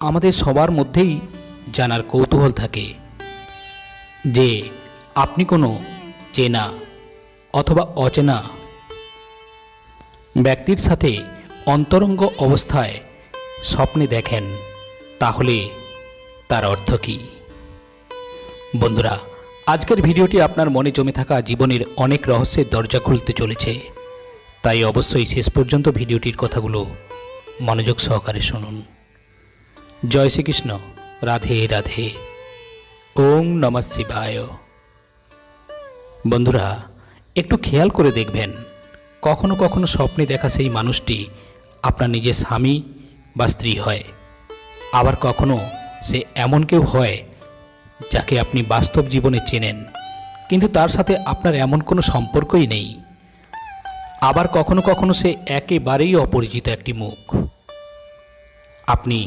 আমাদের সবার মধ্যেই জানার কৌতূহল থাকে যে আপনি কোনো চেনা অথবা অচেনা ব্যক্তির সাথে অন্তরঙ্গ অবস্থায় স্বপ্নে দেখেন, তাহলে তার অর্থ কী? বন্ধুরা, আজকের ভিডিওটি আপনার মনে জমে থাকা জীবনের অনেক রহস্যের দরজা খুলতে চলেছে, তাই অবশ্যই শেষ পর্যন্ত ভিডিওটির কথাগুলো মনোযোগ সহকারে শুনুন। জয় শ্রীকৃষ্ণ, রাধে রাধে, ওম নমঃ শিবায়। বন্ধুরা, একটু খেয়াল করে দেখবেন, কখনো কখনো স্বপ্নে দেখা সেই মানুষটি আপনার নিজের স্বামী বা স্ত্রী হয়, আবার কখনো সে এমন কেউ হয় যাকে আপনি বাস্তব জীবনে চেনেন, কিন্তু তার সাথে আপনার এমন কোনো সম্পর্কই নেই। আবার কখনো কখনো সে একেবারেই অপরিচিত একটি মুখ। আপনি